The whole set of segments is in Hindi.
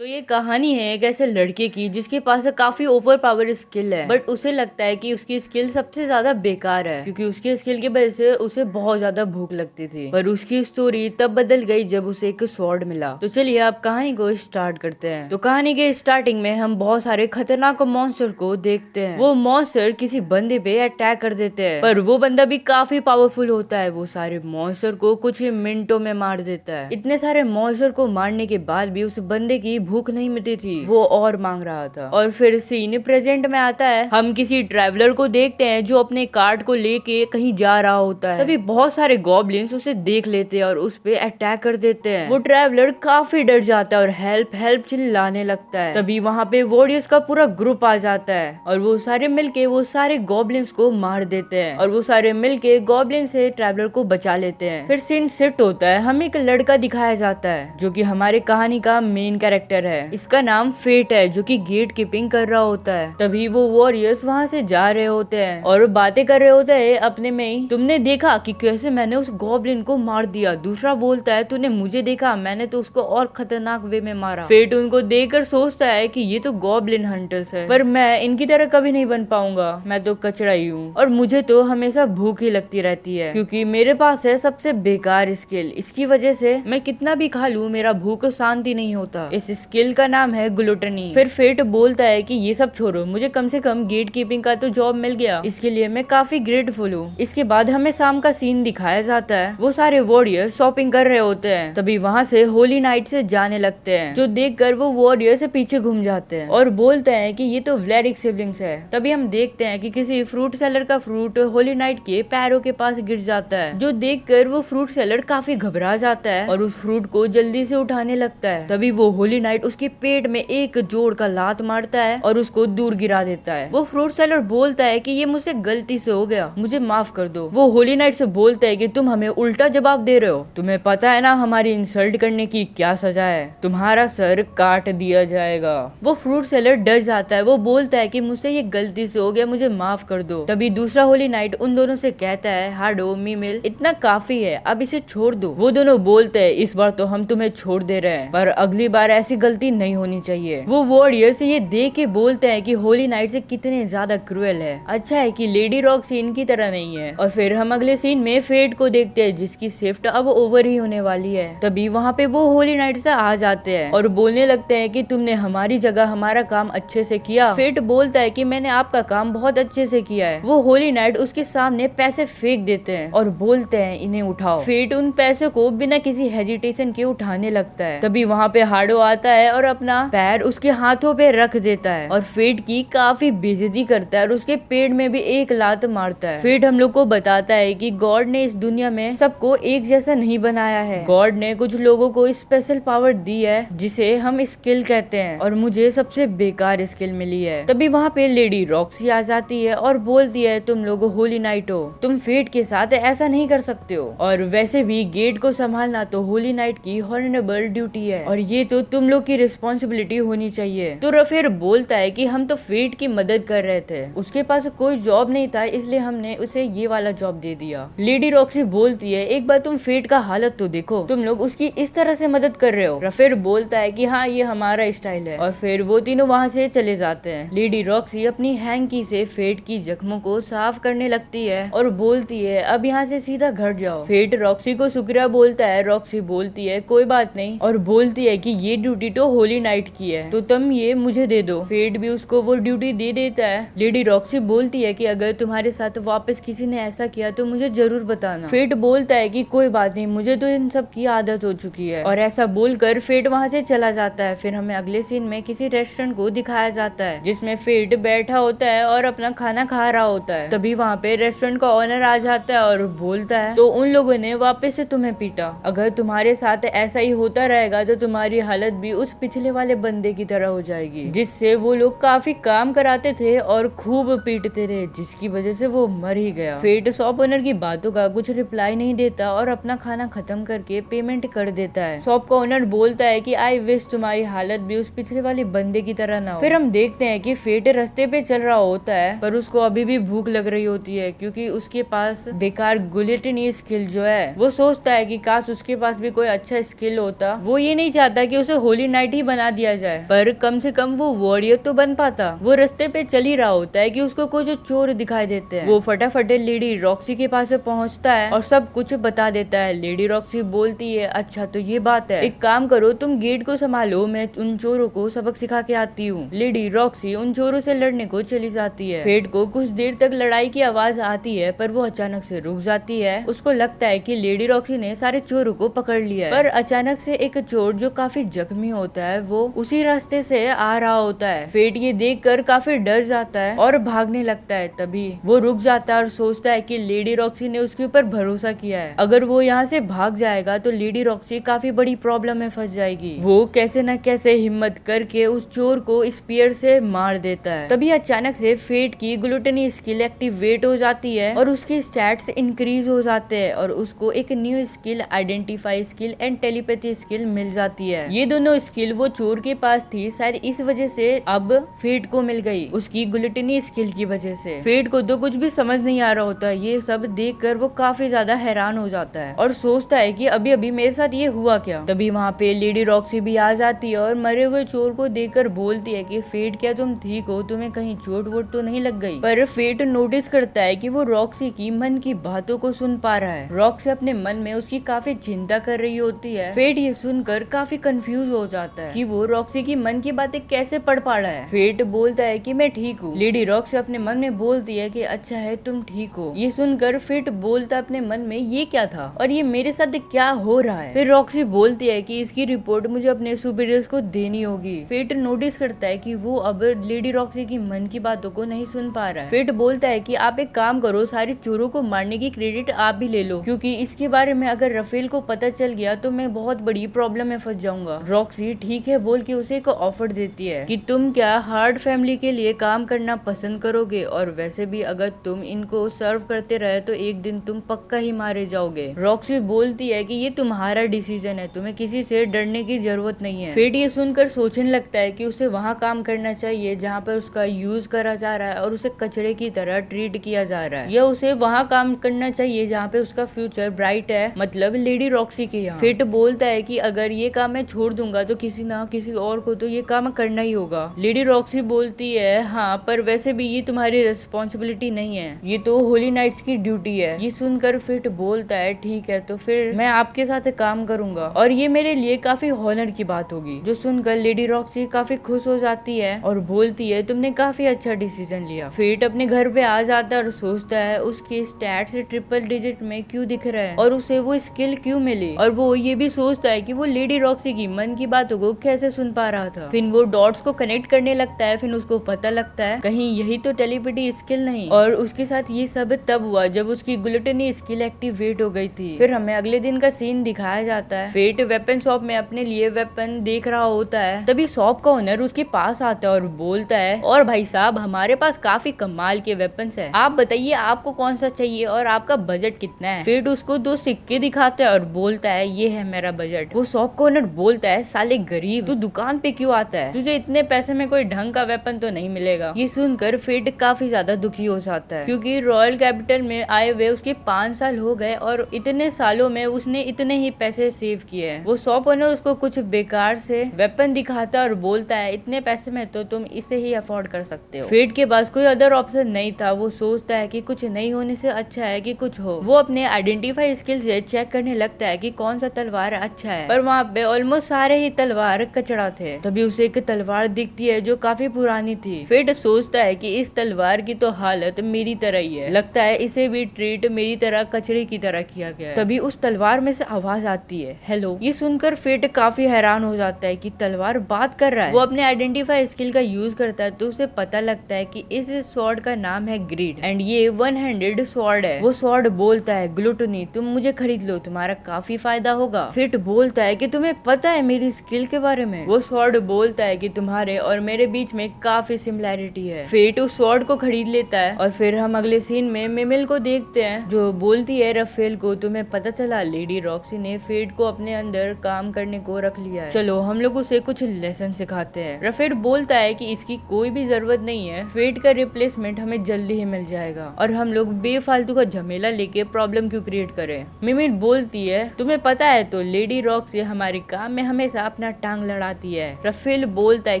तो ये कहानी है एक ऐसे लड़के की जिसके पास काफी ओवर पावर स्किल है, बट उसे लगता है कि उसकी स्किल सबसे ज्यादा बेकार है क्योंकि उसके स्किल की वजह से उसे बहुत ज्यादा भूख लगती थी। पर उसकी स्टोरी तब बदल गई जब उसे एक स्वॉर्ड मिला। तो चलिए आप कहानी को स्टार्ट करते हैं। तो कहानी के स्टार्टिंग में हम बहुत सारे खतरनाक मॉन्स्टर को देखते हैं। वो मॉन्स्टर किसी बंदे पे अटैक कर देते हैं, पर वो बंदा भी काफी पावरफुल होता है। वो सारे मॉन्स्टर को कुछ ही मिनटों में मार देता है। इतने सारे मॉन्स्टर को मारने के बाद भी उस बंदे की भूख नहीं मिलती थी, वो और मांग रहा था। और फिर सीन प्रेजेंट में आता है। हम किसी ट्रैवलर को देखते हैं जो अपने कार्ट को लेके कहीं जा रहा होता है। तभी बहुत सारे गॉब्लिन्स उसे देख लेते हैं और उस पे अटैक कर देते हैं। वो ट्रैवलर काफी डर जाता है और हेल्प हेल्प चिल्लाने लगता है। तभी वहाँ पे वॉरियर्स का पूरा ग्रुप आ जाता है और वो सारे मिलके वो सारे गॉब्लिन्स को मार देते हैं और वो सारे मिलके गॉब्लिन से ट्रैवलर को बचा लेते हैं। फिर सीन सेट होता है। हमें एक लड़का दिखाया जाता है जो कि हमारे कहानी का मेन कैरेक्टर है। इसका नाम फेट है जो कि गेट कीपिंग कर रहा होता है। तभी वो वॉरियर्स वहाँ से जा रहे होते हैं और बातें कर रहे होते हैं अपने में ही। तुमने देखा कि कैसे मैंने उस गॉब्लिन को मार दिया। दूसरा बोलता है तूने मुझे देखा, मैंने तो उसको और खतरनाक वे में मारा। फेट उनको देखकर सोचता है कि ये तो गॉब्लिन हंटर्स है, पर मैं इनकी तरह कभी नहीं बन पाऊंगा। मैं तो कचरा ही हूँ और मुझे तो हमेशा भूख ही लगती रहती है क्योंकि मेरे पास है सबसे बेकार स्किल। इसकी वजह से मैं कितना भी खा लूँ मेरा भूख शांति नहीं होता। इस स्किल का नाम है ग्लूटनी। फिर फेट बोलता है कि ये सब छोड़ो, मुझे कम से कम गेट कीपिंग का तो जॉब मिल गया, इसके लिए मैं काफी ग्रेटफुल हूँ। इसके बाद हमें शाम का सीन दिखाया जाता है। वो सारे वॉरियर शॉपिंग कर रहे होते हैं। तभी वहाँ से होली नाइट से जाने लगते हैं, जो देखकर वो वॉरियर से पीछे घूम जाते हैं और बोलते हैं कि ये तो व्लेरिक सिबलिंग्स है। तभी हम देखते हैं कि किसी फ्रूट सेलर का फ्रूट होली नाइट के पैरों के पास गिर जाता है, जो देखकर वो फ्रूट सेलर काफी घबरा जाता है और उस फ्रूट को जल्दी से उठाने लगता है। तभी वो होली नाइट उसके पेट में एक जोड़ का लात मारता है और उसको दूर गिरा देता है। वो फ्रूट सेलर बोलता है कि ये मुझसे गलती से हो गया, मुझे माफ कर दो। वो होली नाइट से बोलता है कि तुम हमें उल्टा जवाब दे रहे हो, तुम्हें पता है ना हमारी इंसल्ट करने की क्या सजा है, तुम्हारा सर काट दिया जाएगा। वो फ्रूट सेलर डर जाता है। वो बोलता है कि मुझसे ये गलती से हो गया, मुझे माफ कर दो। तभी दूसरा होली नाइट उन दोनों से कहता है हाडो मीमिल इतना काफी है, अब इसे छोड़ दो। वो दोनों बोलते हैं इस बार तो हम तुम्हें छोड़ दे रहे हैं, पर अगली बार ऐसी गलती नहीं होनी चाहिए। वो वॉरियर से ये देख के बोलते हैं कि होली नाइट से कितने ज्यादा क्रूएल है। अच्छा है कि लेडी रॉक्सी इनकी तरह नहीं है। और फिर हम अगले सीन में फेट को देखते हैं जिसकी शिफ्ट अब ओवर ही होने वाली है। तभी वहाँ पे वो होली नाइट से आ जाते हैं और बोलने लगते हैं कि तुमने हमारी जगह हमारा काम अच्छे से किया। फेट बोलता है कि मैंने आपका काम बहुत अच्छे से किया है। वो होली नाइट उसके सामने पैसे फेंक देते हैं और बोलते हैं इन्हें उठाओ। फेट उन पैसे को बिना किसी हेजिटेशन के उठाने लगता है। तभी वहाँ पे हाडो आता है और अपना पैर उसके हाथों पे रख देता है और फेट की काफी बेइज्जती करता है और उसके पेट में भी एक लात मारता है। फेट हम लोग को बताता है कि गॉड ने इस दुनिया में सबको एक जैसा नहीं बनाया है। गॉड ने कुछ लोगों को स्पेशल पावर दी है जिसे हम स्किल कहते हैं और मुझे सबसे बेकार स्किल मिली है। तभी वहाँ पे लेडी रॉक्सी आ जाती है और बोलती है तुम लोग होली नाइट हो, तुम फेट के साथ ऐसा नहीं कर सकते हो और वैसे भी गेट को संभालना तो होली नाइट की हॉनरेबल ड्यूटी है और ये तो तुम लोग की रिस्पॉन्सिबिलिटी होनी चाहिए। तो रफेर बोलता है कि हम तो फेट की मदद कर रहे थे, उसके पास कोई जॉब नहीं था इसलिए हमने उसे ये वाला जॉब दे दिया। लेडी रॉक्सी बोलती है एक बार तुम फेट का हालत तो देखो, तुम लोग उसकी इस तरह से मदद कर रहे हो। रफेर बोलता है कि हाँ ये हमारा स्टाइल है और फिर वो तीनों वहाँ से चले जाते हैं। लेडी रॉक्सी अपनी हैंकी से फेट की जख्मों को साफ करने लगती है और बोलती है अब यहाँ से सीधा घर जाओ। फेट रॉक्सी को शुक्रिया बोलता है। रॉक्सी बोलती है कोई बात नहीं और बोलती है कि ये ड्यूटी तो होली नाइट की है तो तुम ये मुझे दे दो। फेट भी उसको वो ड्यूटी दे देता है। लेडी रॉक्सी बोलती है कि अगर तुम्हारे साथ वापस किसी ने ऐसा किया तो मुझे जरूर बताना। फेट बोलता है कि कोई बात नहीं, मुझे तो इन सब की आदत हो चुकी है और ऐसा बोलकर फेट वहाँ से चला जाता है। फिर हमें अगले सीन में किसी रेस्टोरेंट को दिखाया जाता है जिसमें फेट बैठा होता है और अपना खाना खा रहा होता है। तभी वहाँ पे रेस्टोरेंट का ओनर आ जाता है और बोलता है तो उन लोगों ने वापस से तुम्हें पीटा, अगर तुम्हारे साथ ऐसा ही होता रहेगा तो तुम्हारी हालत भी उस पिछले वाले बंदे की तरह हो जाएगी जिससे वो लोग काफी काम कराते थे और खूब पीटते रहे, जिसकी वजह से वो मर ही गया। फेट शॉप ओनर की बातों का कुछ रिप्लाई नहीं देता और अपना खाना खत्म करके पेमेंट कर देता है। शॉप का ओनर बोलता है कि आई विश तुम्हारी हालत भी उस पिछले वाले बंदे की तरह ना हो। फिर हम देखते हैं कि फेट रास्ते पे चल रहा होता है पर उसको अभी भी भूख लग रही होती है क्योंकि उसके पास बेकार ग्लूटनी स्किल जो है वो सोचता है कि काश उसके पास भी कोई अच्छा स्किल होता। वो ये नहीं चाहता कि उसे होली होली नाइट ही बना दिया जाए, पर कम से कम वो वॉरियर तो बन पाता। वो रास्ते पे चल ही रहा होता है कि उसको कुछ चोर दिखाई देते हैं। वो फटाफट लेडी रॉक्सी के पास पहुंचता है और सब कुछ बता देता है। लेडी रॉक्सी बोलती है, अच्छा तो ये बात है, एक काम करो तुम गेट को संभालो, मैं उन चोरों को सबक सिखा के आती हूँ। लेडी रॉक्सी उन चोरों से लड़ने को चली जाती है। फेट को कुछ देर तक लड़ाई की आवाज आती है, पर वो अचानक से रुक जाती है। उसको लगता है कि लेडी रॉक्सी ने सारे चोरों को पकड़ लिया है, पर अचानक से एक चोर जो काफी जख्मी होता है वो उसी रास्ते से आ रहा होता है। फेट ये देखकर काफी डर जाता है और भागने लगता है। तभी वो रुक जाता है और सोचता है कि लेडी रॉक्सी ने उसके ऊपर भरोसा किया है, अगर वो यहाँ से भाग जाएगा तो लेडी रॉक्सी काफी बड़ी प्रॉब्लम में फंस जाएगी। वो कैसे न कैसे हिम्मत करके उस चोर को स्पीयर से मार देता है। तभी अचानक से फेट की ग्लूटनी स्किल एक्टिवेट हो जाती है और उसकी स्टैट्स इंक्रीज हो जाते हैं और उसको एक new skill identify skill and telepathy skill मिल जाती है। ये दोनों स्किल वो चोर के पास थी, शायद इस वजह से अब फेट को मिल गई, उसकी ग्लूटनी स्किल की वजह से। फेट को तो कुछ भी समझ नहीं आ रहा होता। ये सब देखकर वो काफी ज्यादा हैरान हो जाता है और सोचता है कि अभी अभी मेरे साथ ये हुआ क्या। तभी वहाँ पे लेडी रॉक्सी भी आ जाती है और मरे हुए चोर को देखकर बोलती है कि फेट क्या तुम ठीक हो, तुम्हें कहीं चोट वोट तो नहीं लग गई। पर फेट नोटिस करता है कि वो रॉक्सी की मन की बातों को सुन पा रहा है। रॉक्सी अपने मन में उसकी काफी चिंता कर रही होती है। फेट ये सुनकर काफी कंफ्यूज हो जाता है कि वो रॉक्सी की मन की बातें कैसे पढ़ पा रहा है। फेट बोलता है कि मैं ठीक हूँ। लेडी रॉक्सी अपने मन में बोलती है कि अच्छा है तुम ठीक हो। ये सुनकर फेट बोलता अपने मन में ये क्या था और ये मेरे साथ क्या हो रहा है। फिर रॉक्सी बोलती है कि इसकी रिपोर्ट मुझे अपने सुपीरियर्स को देनी होगी। फेट नोटिस करता है कि वो अब लेडी रॉक्सी की मन की बातों को नहीं सुन पा रहा है। फेट बोलता है कि आप एक काम करो, सारे चोरों को मारने की क्रेडिट आप भी ले लो, क्योंकि इसके बारे में अगर रफेल को पता चल गया तो मैं बहुत बड़ी प्रॉब्लम में फंस जाऊंगा। रॉक्सी ठीक है बोल के उसे एक ऑफर देती है कि तुम क्या हार्ड फैमिली के लिए काम करना पसंद करोगे, और वैसे भी अगर तुम इनको सर्व करते रहे तो एक दिन तुम पक्का ही मारे जाओगे। रॉक्सी बोलती है कि ये तुम्हारा डिसीजन है, तुम्हें किसी से डरने की जरूरत नहीं है। फेट ये सुनकर सोचने लगता है कि उसे वहाँ काम करना चाहिए जहाँ पर उसका यूज करा जा रहा है और उसे कचरे की तरह ट्रीट किया जा रहा है, या उसे वहाँ काम करना चाहिए जहाँ पे उसका फ्यूचर ब्राइट है, मतलब लेडी रॉक्सी के यहाँ। फेट बोलता है कि अगर ये काम मैं छोड़ दूंगा तो किसी ना किसी और को तो ये काम करना ही होगा। लेडी रॉक्सी बोलती है हाँ, पर वैसे भी ये तुम्हारी रिस्पॉन्सिबिलिटी नहीं है, ये तो होली नाइट्स की ड्यूटी है। ये सुनकर फेट बोलता है ठीक है तो फिर मैं आपके साथ काम करूंगा और ये मेरे लिए काफी हॉनर की बात होगी। जो सुनकर लेडी रॉक्सी काफी खुश हो जाती है और बोलती है तुमने काफी अच्छा डिसीजन लिया। फेट अपने घर पे आ जाता है और सोचता है उसके स्टैट्स ट्रिपल डिजिट में क्यों दिख रहा है और उसे वो स्किल क्यों मिली, और वो ये भी सोचता है कि वो लेडी रॉक्सी की मन की बातों को कैसे सुन पा रहा था। फिर वो डॉट्स को कनेक्ट करने लगता है। फिर उसको पता लगता है कहीं यही तो टेलीपैथी स्किल नहीं, और उसके साथ ये सब तब हुआ जब उसकी ग्लूटनी स्किल एक्टिवेट हो गई थी। फिर हमें अगले दिन का सीन दिखाया जाता है। फेट वेपन शॉप में अपने लिए वेपन देख रहा होता है। तभी शॉप का ओनर उसके पास आता है और बोलता है और भाई साहब हमारे पास काफी कमाल के वेपन्स है, आप बताइए आपको कौन सा चाहिए और आपका बजट कितना है। फेट उसको 2 सिक्के दिखाता है और बोलता है ये है मेरा बजट। वो शॉप का ओनर बोलता है साले गरीब, तू दुकान पे क्यों आता है, तुझे इतने पैसे में कोई ढंग का वेपन तो नहीं मिलेगा। ये सुनकर फेट काफी ज्यादा दुखी हो जाता है, क्योंकि रॉयल कैपिटल में आए हुए उसके 5 साल हो गए और इतने सालों में उसने इतने ही पैसे सेव किए हैं। वो शॉप ओनर उसको कुछ बेकार से वेपन दिखाता है और बोलता है इतने पैसे में तो तुम इसे ही अफोर्ड कर सकते हो। फेट के पास कोई अदर ऑप्शन नहीं था। वो सोचता है कि कुछ नहीं होने से अच्छा है कि कुछ हो। वो अपने आइडेंटिफाई स्किल से चेक करने लगता है कि कौन सा तलवार अच्छा है, पर वहाँ पे ऑलमोस्ट सारे ही तलवार कचड़ा थे। तभी उसे एक तलवार दिखती है जो काफी पुरानी थी। फेट सोचता है कि इस तलवार की तो हालत मेरी तरह ही है, लगता है इसे भी ट्रीट मेरी तरह कचरे की तरह किया गया है। तभी उस तलवार में से आवाज आती है हेलो। ये सुनकर फेट काफी हैरान हो जाता है कि तलवार बात कर रहा है। वो अपने आइडेंटिफाई स्किल का यूज करता है तो उसे पता लगता है कि इस स्वॉर्ड का नाम है ग्रीड एंड ये 1 हैंडेड स्वॉर्ड है। वो स्वॉर्ड बोलता है ग्लूटनी तुम मुझे खरीद लो, तुम्हारा काफी फायदा होगा। फेट बोलता है कि तुम्हें पता है मेरी स्किल के बारे में। वो स्वॉर्ड बोलता है कि तुम्हारे और मेरे बीच में काफी सिमिलैरिटी है। फेट उस स्वॉर्ड को खरीद लेता है और फिर हम अगले सीन में मिमिल को देखते हैं जो बोलती है रफेल को तुम्हें पता चला लेडी रॉक्सी ने फेट को अपने अंदर काम करने को रख लिया है, चलो हम लोग उसे कुछ लेसन सिखाते हैं। रफेल बोलता है कि इसकी कोई भी जरूरत नहीं है, फेट का रिप्लेसमेंट हमें जल्दी ही मिल जाएगा और हम लोग बेफालतू का झमेला लेके प्रॉब्लम क्यों क्रिएट करें। मिमिल बोलती है तुम्हें पता है तो लेडी रॉक्सी हमारे काम में हमेशा अपना टांग लड़ाती है। रफेल बोलता है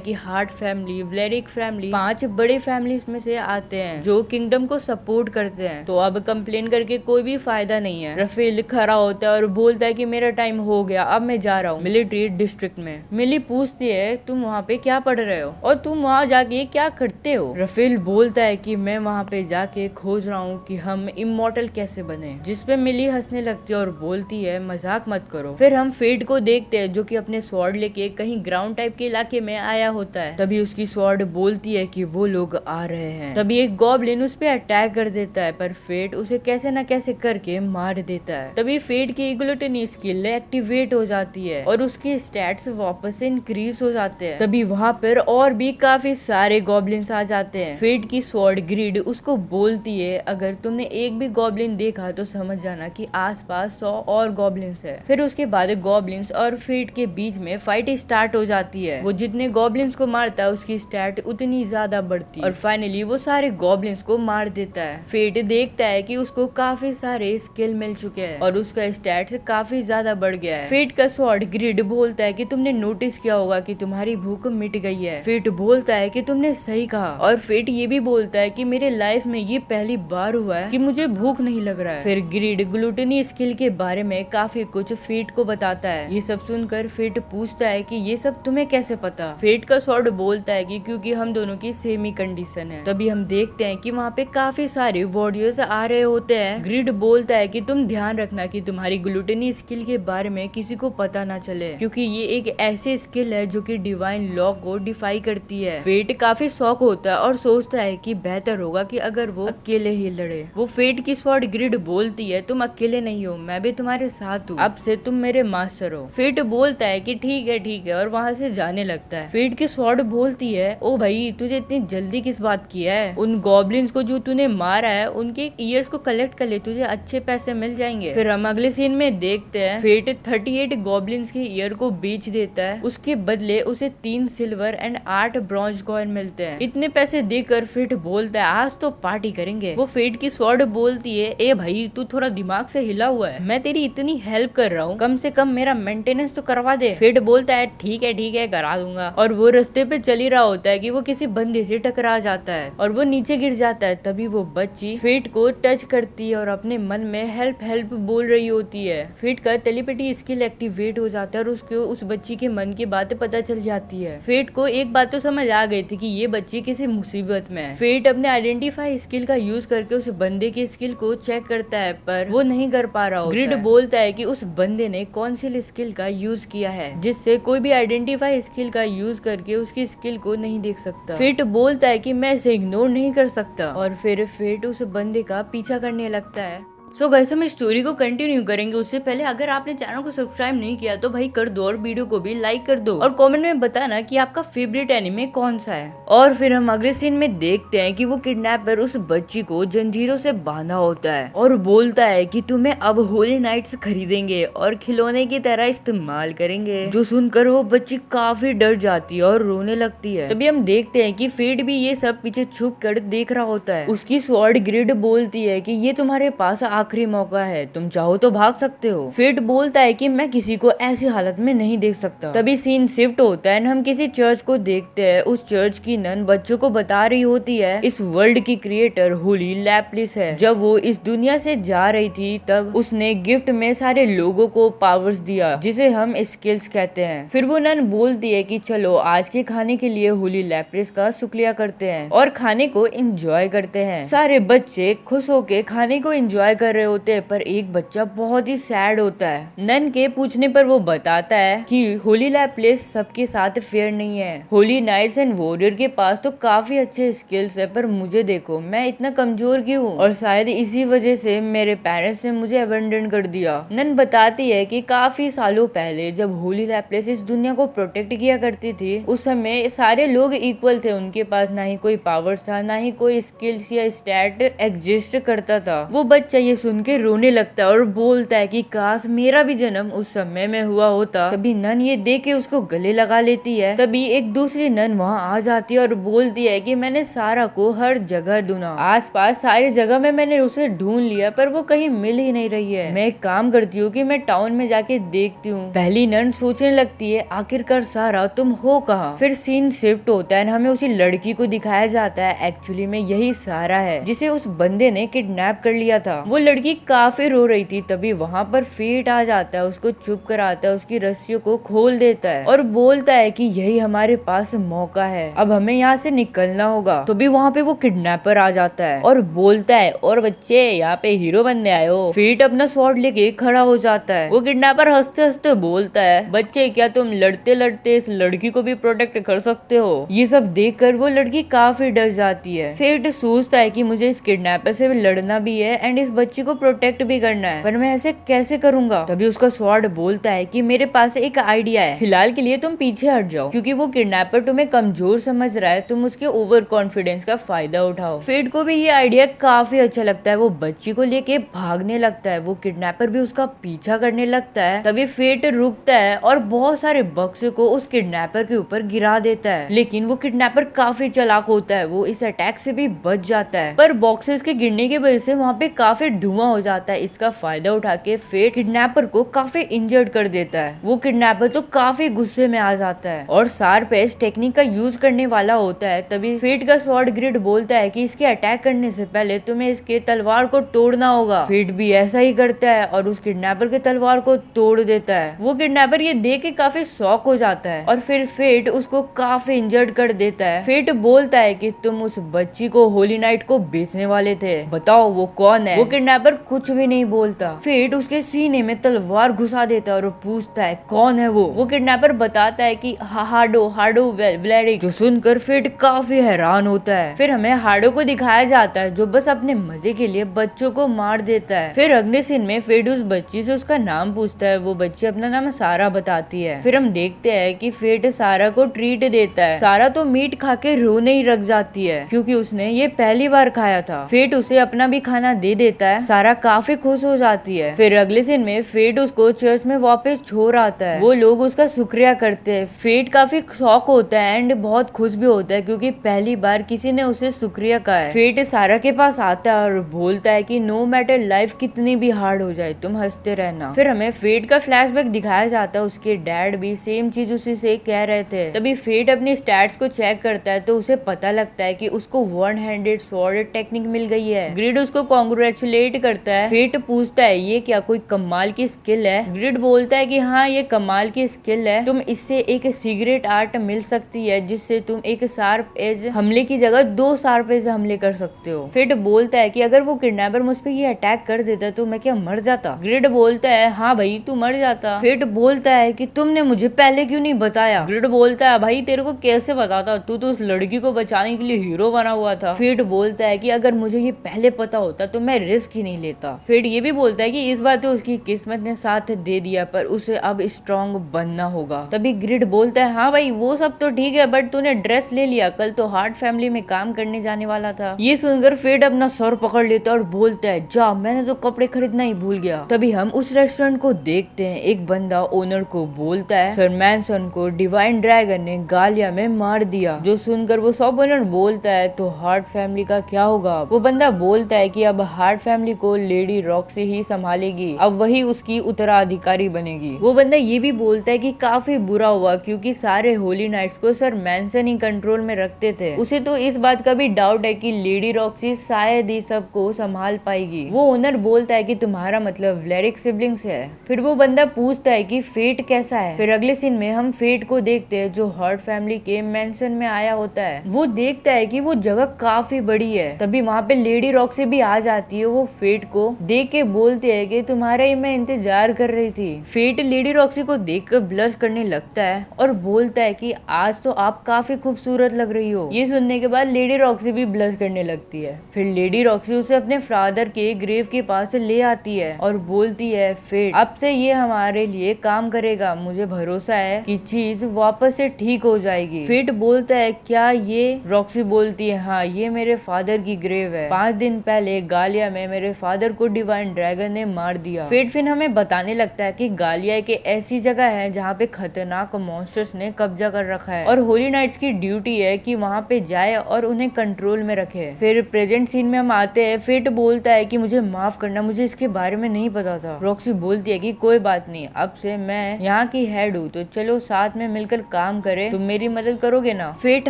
कि हार्ट फैमिली, व्लेरिक फैमिली 5 बड़े फैमिली में से आते हैं जो किंगडम को सपोर्ट करते हैं, तो अब कंप्लेन करके कोई भी फायदा नहीं है। रफेल खड़ा होता है और बोलता है कि मेरा टाइम हो गया, अब मैं जा रहा हूँ मिलिट्री डिस्ट्रिक्ट में। मिली पूछती है तुम वहाँ पे क्या पढ़ रहे हो और तुम वहाँ जाके क्या करते हो? रफेल बोलता है कि मैं वहाँ पे जाके खोज रहा हूँ कि हम इमॉर्टल कैसे बने, जिसपे मिली हंसने लगती है और बोलती है मजाक मत करो। फिर हम फेड को देखते हैं जो कि अपने स्वॉर्ड लेके कहीं ग्राउंड टाइप के इलाके में आया होता है। तभी उसकी स्वॉर्ड बोलती है कि वो लोग आ रहे हैं। तभी एक गॉब्लिन उस पे अटैक कर देता है, पर फेड उसे कैसे न कैसे करके मार देता है। तभी फेड की ग्लूटनी स्किल एक्टिवेट हो जाती है और उसके स्टैट्स वापस से इंक्रीज हो जाते हैं। तभी वहाँ पर और भी काफी सारे गॉब्लिन्स आ जाते हैं। फेड की स्वॉर्ड ग्रिड उसको बोलती है अगर तुमने एक भी गॉब्लिन देखा तो समझ जाना कि आसपास 100 और गॉब्लिन्स है। फिर उसके बाद गॉब्लिन्स और फेड के बीच में फाइट स्टार्ट हो जाती है। वो जितने गॉब्लिन्स को मारता है उसकी स्टैट उतनी ज्यादा बढ़ती है और फाइनली वो सारे गॉब्लिन्स को मार देता है। फेड देखता है कि उसको काफी सारे स्किल मिल चुके हैं और उसका स्टैट्स काफी ज्यादा बढ़ गया है। फेड का स्वॉर्ड ग्रिड बोलता है कि तुमने नोटिस किया होगा कि तुम्हारी भूख मिट गई है। फेड बोलता है कि तुमने सही कहा और फेड ये भी बोलता है कि मेरे लाइफ में ये पहली बार हुआ है कि मुझे भूख नहीं लग रहा है। फिर ग्रिड ग्लूटनी स्किल के बारे में काफी कुछ फेड को बताता है। ये सब सुनकर फेड पूछता है कि ये सब तुम्हें कैसे पता? फेड का स्वॉर्ड बोलता है कि क्योंकि हम दोनों की सेम ही कंडीशन है। तभी हम देखते हैं कि वहाँ पे काफी सारे वॉरियर्स आ रहे होते हैं। ग्रिड बोलता है कि तुम ध्यान रखना कि तुम्हारी ग्लूटनी स्किल के बारे में किसी को पता ना चले, क्योंकि ये एक ऐसी स्किल है जो कि डिवाइन लॉ को डिफाई करती है। फेड काफी शौक होता है और सोचता है कि बेहतर होगा कि अगर वो अकेले ही लड़े। वो फेड की स्वॉर्ड ग्रिड बोलती है तुम अकेले नहीं हो, मैं भी तुम्हारे साथ हूँ, अब से तुम मेरे मास्टर हो। फेड बोलता है कि ठीक है और वहाँ से जाने लगता है। फेड की स्वॉर्ड बोलती है ओ भाई तुझे इतनी जल्दी किस बात की है? उन गॉब्लिन्स को जो तूने मारा है उनके ईयर्स को कलेक्ट कर ले, तुझे अच्छे पैसे मिल जाएंगे। फिर हम अगले सीन में देखते हैं फेड 38 गॉब्लिन्स के ईयर को बेच देता है, उसके बदले उसे 3 सिल्वर एंड 8 ब्रॉन्ज कॉइन मिलते हैं। इतने पैसे देकर फेड बोलता है आज तो पार्टी करेंगे। वो फेड की स्वॉर्ड बोलती है ए भाई तू थोड़ा दिमाग से हिला हुआ है, मैं तेरी इतनी हेल्प कर रहा हूँ, कम से कम मेरा मेंटेनेंस तो करवा दे। फेड बोलता है ठीक है करा दूंगा। और वो रास्ते पे चल ही रहा होता है कि वो किसी बंदे से टकरा जाता है और वो नीचे गिर जाता है। तभी वो बच्ची फेड को टच करती है और अपने मन में हेल्प बोल रही होती है। फेड का टेलीपैथी स्किल एक्टिवेट हो जाता है और उसको उस बच्ची के मन की बातें पता चल जाती है। फेड को एक बात तो समझ आ गई थी कि ये बच्ची किसी मुसीबत में है। फेड अपने आइडेंटिफाई स्किल का यूज करके उस बंदे की स्किल को चेक करता है पर वो नहीं कर पा रहा होता है। ग्रिड बोलता है कि उस बंदे ने कौन सी स्किल का यूज किया है जिससे कोई भी आइडेंटिफाई स्किल का यूज करके उसकी स्किल को नहीं देख सकता। फेड बोलता है कि मैं इसे इग्नोर नहीं कर सकता और फिर फेड उस बंदे का पीछा करने लगता है। सो गाइस हम स्टोरी को कंटिन्यू करेंगे उससे पहले अगर आपने चैनल को सब्सक्राइब नहीं किया तो भाई कर दो और वीडियो को भी लाइक कर दो और कमेंट में बताना कि आपका फेवरेट एनिमे कौन सा है। और फिर हम अगले सीन में देखते हैं कि वो किडनैपर उस बच्ची को जंजीरों से बांधा होता है और बोलता है कि तुम्हें अब होली नाइट्स खरीदेंगे और खिलौने की तरह इस्तेमाल करेंगे। जो सुनकर वो बच्ची काफी डर जाती है और रोने लगती है। तभी हम देखते हैं कि फेड भी ये सब पीछे छुप कर देख रहा होता है। उसकी स्वॉर्ड ग्रिड बोलती है कि ये तुम्हारे पास आखिरी मौका है, तुम चाहो तो भाग सकते हो। फेड बोलता है कि मैं किसी को ऐसी हालत में नहीं देख सकता। तभी सीन शिफ्ट होता है, हम किसी चर्च को देखते हैं। उस चर्च की नन बच्चों को बता रही होती है इस वर्ल्ड की क्रिएटर होली लैपलिस है। जब वो इस दुनिया से जा रही थी तब उसने गिफ्ट में सारे लोगों को पावर्स दिया जिसे हम स्किल्स कहते हैं। फिर वो नन बोलती है कि चलो आज के खाने के लिए होली लैपलिस का शुक्रिया करते हैं और खाने को एंजॉय करते हैं। सारे बच्चे खुश होके खाने को एंजॉय कर रहे होते हैं पर एक बच्चा बहुत ही सैड होता है। नन के पूछने पर वो बताता है कि होली लैपलिस सबके साथ फेयर नहीं है। होली नाइट्स एंड वॉरियर के पास तो काफी अच्छे स्किल्स है पर मुझे देखो मैं इतना कमजोर क्यों हूँ और शायद इसी वजह से मेरे पेरेंट्स ने मुझे अबेंडन कर दिया। नन बताती है कि काफी सालों पहले जब होली लैपलिस इस दुनिया को प्रोटेक्ट किया करती थी उस समय सारे लोग इक्वल थे, उनके पास ना ही कोई पावर्स था ना ही कोई स्किल्स या स्टैट एग्जिस्ट करता था। वो बच्चा ये सुन के रोने लगता है और बोलता है कि काश मेरा भी जन्म उस समय में हुआ होता। तभी नन ये देख के उसको गले लगा लेती है। तभी एक दूसरी नन वहाँ आ जाती है और बोलती है कि मैंने सारा को हर जगह ढूंढा, आसपास सारी जगह में मैंने उसे ढूंढ लिया पर वो कहीं मिल ही नहीं रही है। मैं एक काम करती हूँ कि मैं टाउन में जाके देखती हूँ। पहली नन सोचने लगती है आखिरकार सारा तुम हो कहाँ। फिर सीन शिफ्ट होता है, हमें उसी लड़की को दिखाया जाता है। एक्चुअली में यही सारा है जिसे उस बंदे ने किडनैप कर लिया था। वो लड़की काफी रो रही थी। तभी वहाँ पर फेट आ जाता है, उसको चुप कराता है, उसकी रस्सियों को खोल देता है और बोलता है कि यही हमारे पास मौका है, अब हमें यहाँ से निकलना होगा। तो भी वहाँ पे वो किडनैपर आ जाता है और बोलता है और बच्चे यहाँ पे हीरो बनने आए हो। फेट अपना स्वॉर्ड लेके खड़ा हो जाता है। वो किडनैपर हंसते हंसते बोलता है बच्चे क्या तुम लड़ते लड़ते इस लड़की को भी प्रोटेक्ट कर सकते हो। ये सब देखकर वो लड़की काफी डर जाती है। फेट सोचता है कि मुझे इस किडनैपर से लड़ना भी है एंड इस बच्ची को प्रोटेक्ट भी करना है, पर मैं ऐसे कैसे करूंगा। तभी उसका स्वॉर्ड बोलता है कि मेरे पास एक आइडिया है, फिलहाल के लिए तुम पीछे हट जाओ क्योंकि वो किडनैपर तुम्हें कमजोर समझ रहा है, तुम उसके ओवर कॉन्फिडेंस का फायदा उठाओ। फेट को भी ये आइडिया काफी अच्छा लगता है। वो बच्ची को लेके भागने लगता है, वो किडनैपर भी उसका पीछा करने लगता है। तभी फेट रुकता है और बहुत सारे बक्से को उस किडनैपर के ऊपर गिरा देता है, लेकिन वो किडनैपर काफी चालाक होता है, वो इस अटैक से भी बच जाता है। पर बॉक्सेस के गिरने की वजह से वहाँ पे काफी धुआं हो जाता है। इसका फायदा उठा के फेट किडनैपर को काफी इंजर्ड कर देता है। वो किडनैपर तो काफी गुस्से में आ जाता है और शार्पेस्ट टेक्निक का यूज करने वाला होता है। तभी फेट का स्वॉर्ड ग्रिड बोलता है कि इसके अटैक करने से पहले तुम्हें इसके तलवार को तोड़ना होगा। फेट भी ऐसा ही करता है और उस किडनैपर के तलवार को तोड़ देता है। वो किडनैपर ये देख के काफी शॉक हो जाता है और फिर फेट उसको काफी इंजर्ड कर देता है। फेट बोलता है कि तुम उस बच्ची को होली नाइट को बेचने वाले थे, बताओ वो कौन है। वो किडनैपर कुछ भी नहीं बोलता। फेट उसके सीने में तलवार घुसा देता है और पूछता है कौन है वो किडनैपर बताता है कि हाडो व्लेरिक, जो सुनकर फेट काफी हैरान होता है। फिर हमें हाडो को दिखाया जाता है जो बस अपने मजे के लिए बच्चों को मार देता है। फिर अगले सीन में फेट उस बच्ची से उसका नाम पूछता है, वो बच्ची अपना नाम सारा बताती है। फिर हम देखते हैं कि फेट सारा को ट्रीट देता है। सारा तो मीट खा के रोने ही रख जाती है क्योंकि उसने ये पहली बार खाया था। फेट उसे अपना भी खाना दे देता है। सारा काफी खुश हो जाती है। फिर अगले दिन में फेट उसको चर्च में वापस छोड़ आता है। वो लोग उसका शुक्रिया करते हैं। फेट काफी शौक होता है एंड बहुत खुश भी होता है क्योंकि पहली बार किसी ने उसे शुक्रिया कहा है। फेट सारा के पास आता है और बोलता है कि नो मैटर लाइफ कितनी भी हार्ड हो जाए तुम हंसते रहना। फिर हमें फेट का फ्लैशबैक दिखाया जाता है, उसके डैड भी सेम चीज उसी से कह रहे थे। तभी फेट अपनी स्टैट्स को चेक करता है तो उसे पता लगता है कि उसको वन हैंडेड स्वॉर्ड टेक्निक मिल गई है। ग्रिड उसको कॉन्ग्रेचुलेट करता है। फेट पूछता है ये क्या कोई कमाल की स्किल है। ग्रिड बोलता है कि हाँ ये कमाल की स्किल है, तुम इससे एक सीक्रेट आर्ट मिल सकती है जिससे तुम एक शार्प एज हमले की जगह 2 शार्प एज हमले कर सकते हो। फेट बोलता है कि अगर वो किडनैपर मुझ पे ये अटैक कर देता तो मैं क्या मर जाता। ग्रिड बोलता है हाँ भाई तू मर जाता। फेट बोलता है कि तुमने मुझे पहले क्यों नहीं बताया। ग्रिड बोलता है भाई तेरे को कैसे बताता, तू तो उस लड़की को बचाने के लिए हीरो बना हुआ था। फेट बोलता है कि अगर मुझे ये पहले पता होता तो मैं रिस्क ही नहीं लेता। फेट ये भी बोलता है कि इस बार तो उसकी किस्मत ने साथ दे दिया पर उसे अब स्ट्रॉन्ग बनना होगा। तभी ग्रिड बोलता है हाँ भाई वो सब तो ठीक है बट तूने ड्रेस ले लिया, कल तो हार्ट फैमिली में काम करने जाने वाला था। ये सुनकर फेट अपना सर पकड़ लेता है और बोलता है जा मैंने तो कपड़े खरीदना ही भूल गया। तभी हम उस रेस्टोरेंट को देखते हैं। एक बंदा ओनर को बोलता है सर मैनसन को डिवाइन ड्रैगन ने गालिया में मार दिया। जो सुनकर वो शॉप ओनर बोलता है तो हार्ट फैमिली का क्या होगा। वो बंदा बोलता है कि अब हार्ट फैमिली को लेडी रॉक्सी ही संभालेगी, अब वही उसकी उत्तराधिकारी बनेगी। वो बंदा ये भी बोलता है कि काफी बुरा हुआ क्योंकि सारे होली नाइट्स को सर मैनसन ही कंट्रोल में रखते थे। उसे तो इस बात का भी डाउट है कि लेडी रॉक्सी शायद ही सबको संभाल पाएगी। वो ओनर बोलता है कि तुम्हारा मतलब व्लेरिक सिबलिंग्स है। फिर वो बंदा पूछता है कि फेट कैसा है। फिर अगले सीन में हम फेट को देखते हैं जो हार्ट फैमिली के मेंशन में आया होता है। वो देखता है कि वो जगह काफी बड़ी है। तभी वहाँ पे लेडी रॉक्सी भी आ जाती है। वो फेट को देख के बोलते है कि तुम्हारा ही मैं इंतजार कर रही थी। फेट लेडी रॉक्सी को देखकर ब्लश करने लगता है और बोलता है कि आज तो आप काफी खूबसूरत लग रही हो। ये सुनने के बाद लेडी रॉक्सी भी ब्लश करने लगती है। फिर लेडी रॉक्सी उसे अपने फादर के ग्रेव के पास ले आती है और बोलती है फेट अब से ये हमारे लिए काम करेगा, मुझे भरोसा है कि चीज वापस से ठीक हो जाएगी। फेट बोलता है क्या ये। रॉक्सी बोलती है हाँ ये मेरे फादर की ग्रेव है, 5 दिन पहले गालिया में मेरे मेरे फादर को डिवाइन ड्रैगन ने मार दिया। फेट फिर हमें बताने लगता है कि गालिया एक ऐसी जगह है जहाँ पे खतरनाक मॉन्स्टर्स ने कब्जा कर रखा है और होली नाइट्स की ड्यूटी है कि वहाँ पे जाए और उन्हें कंट्रोल में रखे। फिर प्रेजेंट सीन में हम आते हैं। फेट बोलता है कि मुझे माफ करना, मुझे इसके बारे में नहीं पता था। रॉक्सी बोलती है कि कोई बात नहीं, अब से मैं यहाँ की हेड हूँ, तो चलो साथ में मिलकर काम करें, तुम मेरी मदद करोगे ना। फेट